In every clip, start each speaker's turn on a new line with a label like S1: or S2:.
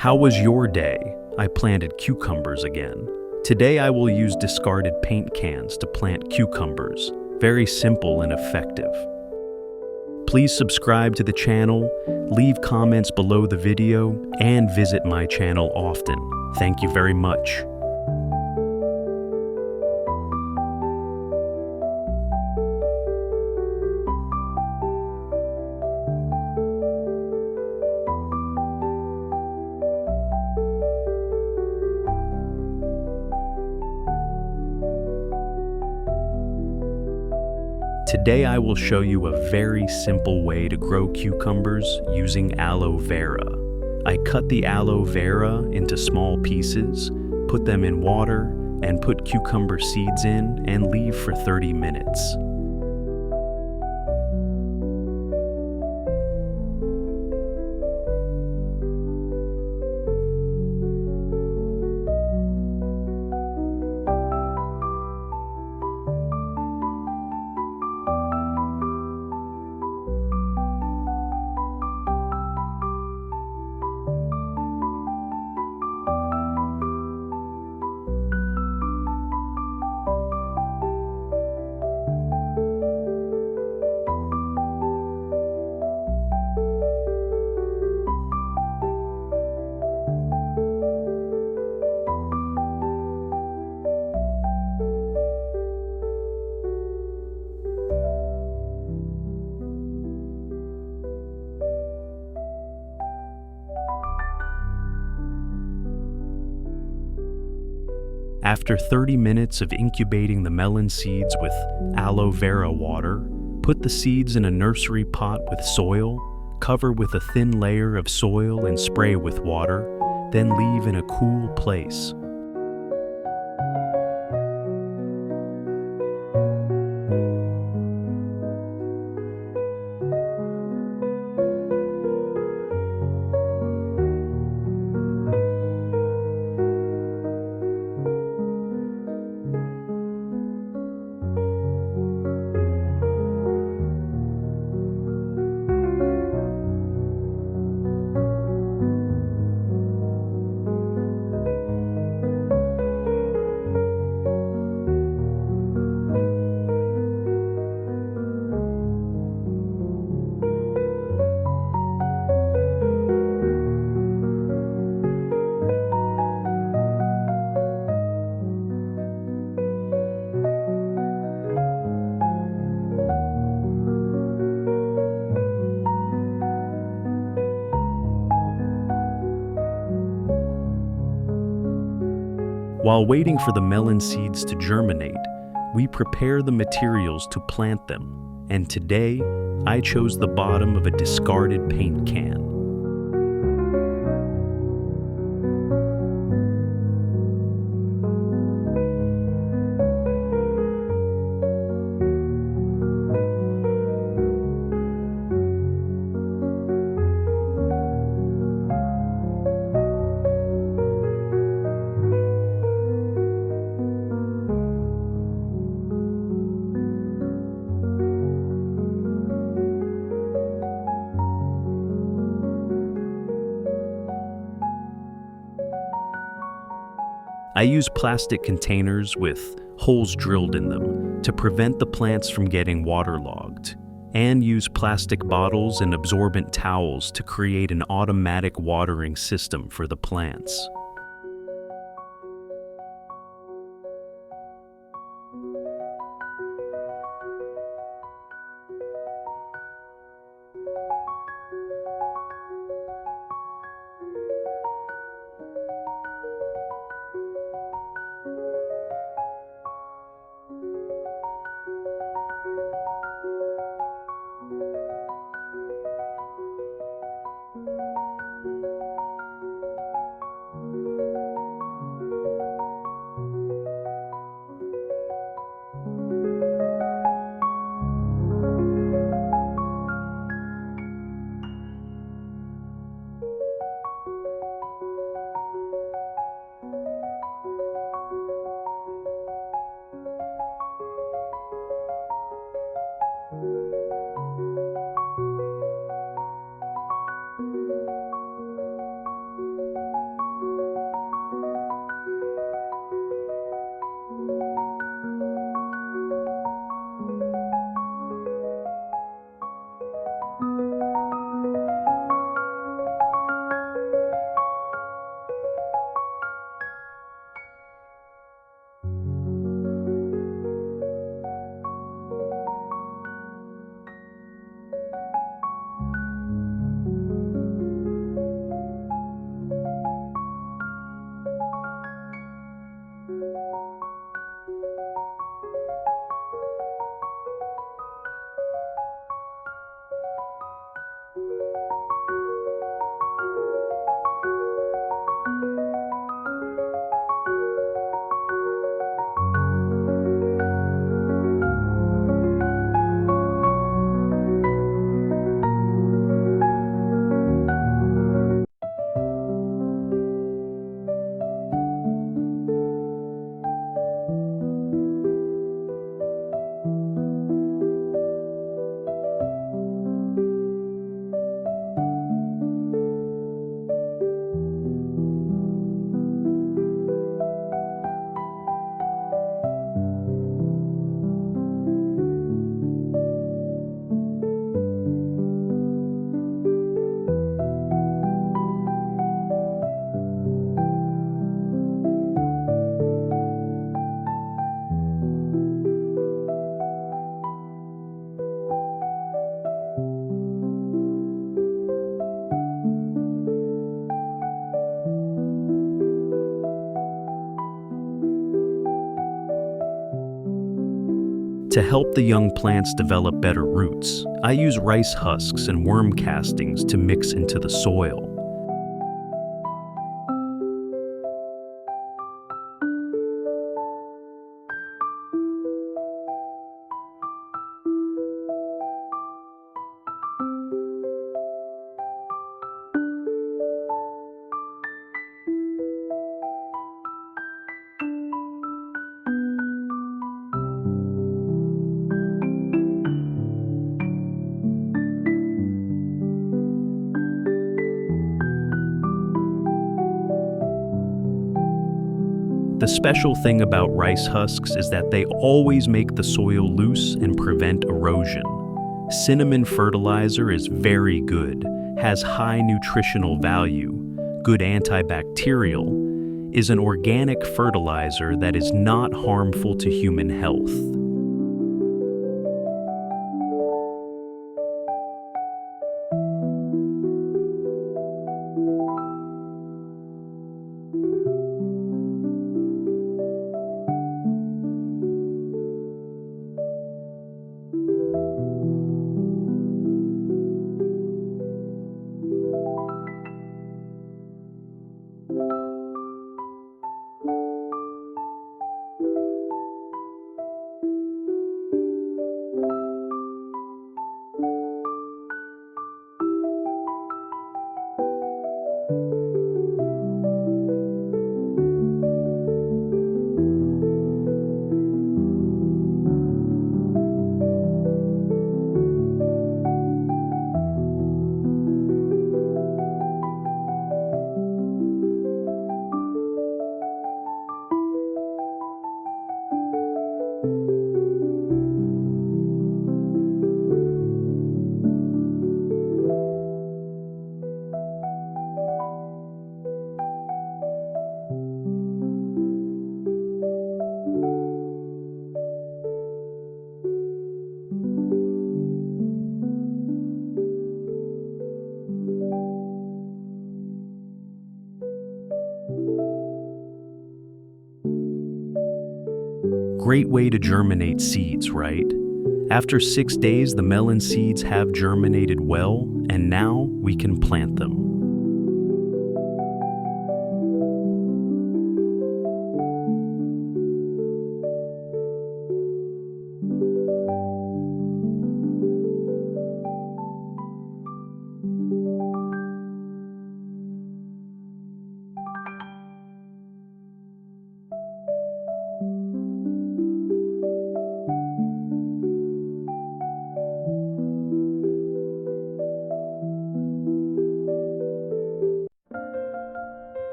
S1: How was your day? I planted cucumbers again. Today I will use discarded paint cans to plant cucumbers. Very simple and effective. Please subscribe to the channel, leave comments below the video, and visit my channel often. Thank you very much. Today I will show you a very simple way to grow cucumbers using aloe vera. I cut the aloe vera into small pieces, put them in water, and put cucumber seeds in and leave for 30 minutes. After 30 minutes of incubating the melon seeds with aloe vera water, put the seeds in a nursery pot with soil, cover with a thin layer of soil and spray with water, then leave in a cool place. While waiting for the melon seeds to germinate, we prepare the materials to plant them, and today I chose the bottom of a discarded paint can. I use plastic containers with holes drilled in them to prevent the plants from getting waterlogged, and use plastic bottles and absorbent towels to create an automatic watering system for the plants. To help the young plants develop better roots, I use rice husks and worm castings to mix into the soil. The special thing about rice husks is that they always make the soil loose and prevent erosion. Cinnamon fertilizer is very good, has high nutritional value, good antibacterial, is an organic fertilizer that is not harmful to human health. Great way to germinate seeds, right? After 6 days, the melon seeds have germinated well, and now we can plant them.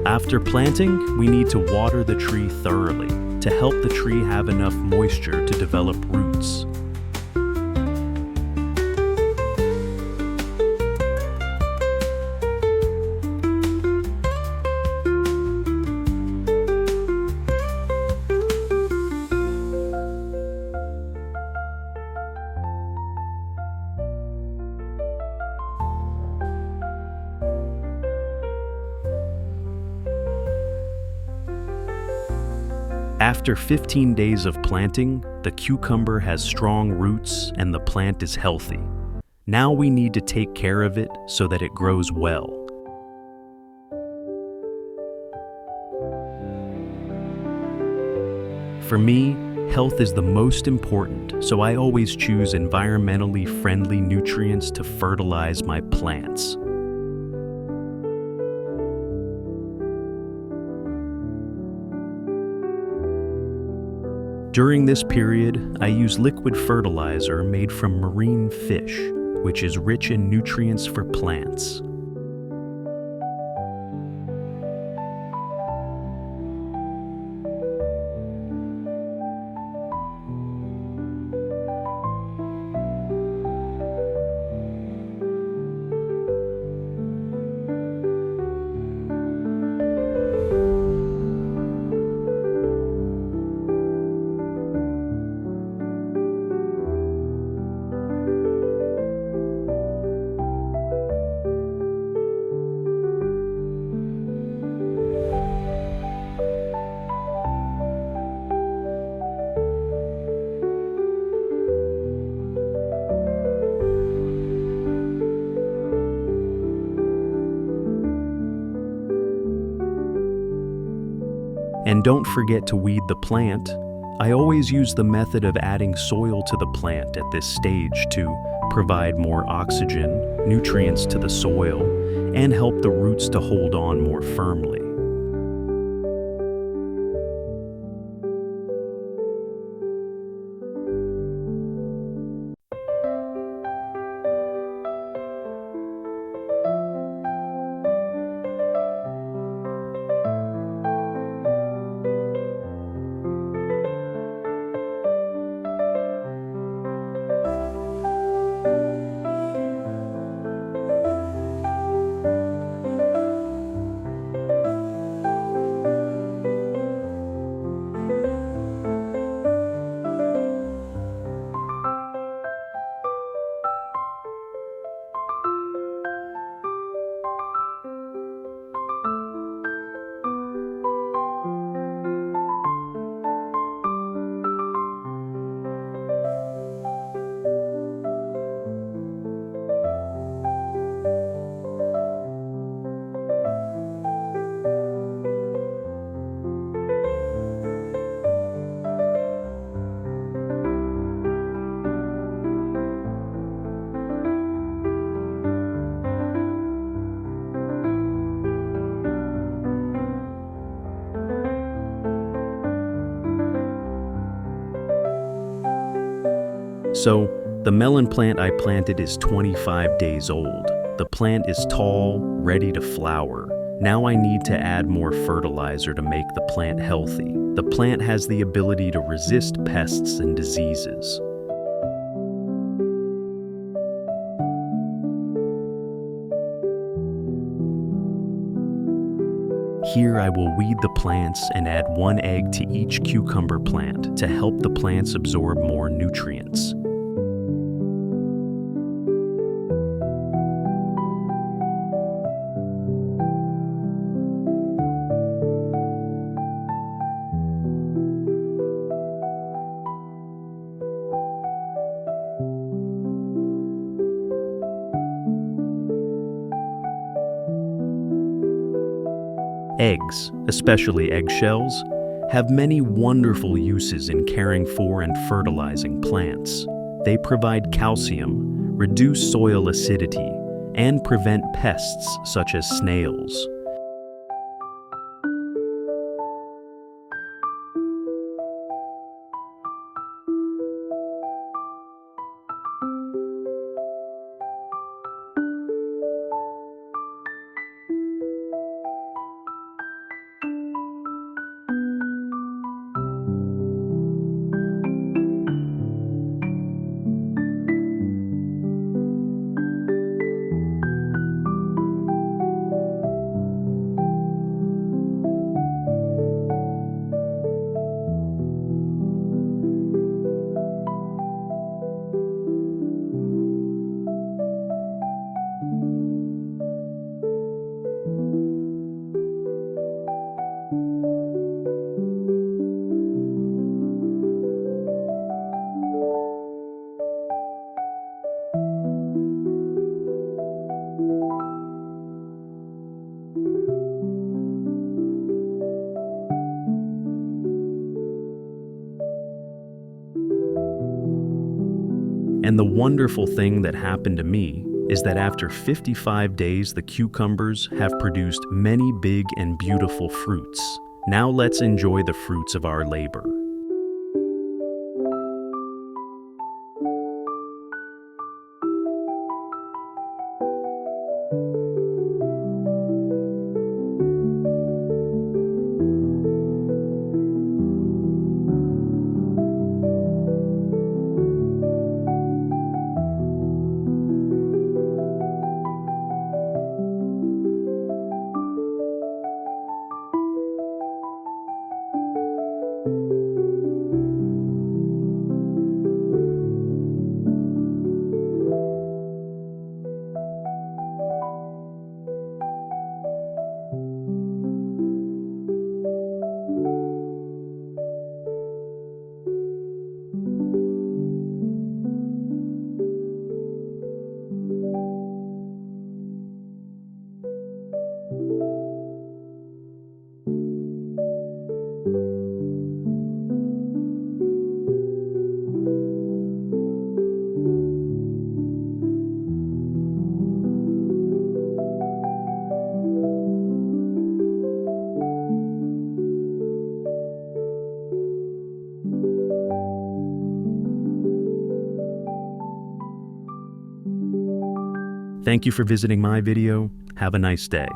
S1: After planting, we need to water the tree thoroughly to help the tree have enough moisture to develop roots. After 15 days of planting, the cucumber has strong roots and the plant is healthy. Now we need to take care of it so that it grows well. For me, health is the most important, so I always choose environmentally friendly nutrients to fertilize my plants. During this period, I use liquid fertilizer made from marine fish, which is rich in nutrients for plants. And don't forget to weed the plant. I always use the method of adding soil to the plant at this stage to provide more oxygen, nutrients to the soil, and help the roots to hold on more firmly. So, the melon plant I planted is 25 days old. The plant is tall, ready to flower. Now I need to add more fertilizer to make the plant healthy. The plant has the ability to resist pests and diseases. Here I will weed the plants and add 1 egg to each cucumber plant to help the plants absorb more nutrients. Eggs, especially eggshells, have many wonderful uses in caring for and fertilizing plants. They provide calcium, reduce soil acidity, and prevent pests such as snails. And the wonderful thing that happened to me is that after 55 days, the cucumbers have produced many big and beautiful fruits. Now let's enjoy the fruits of our labor. Thank you for visiting my video. Have a nice day.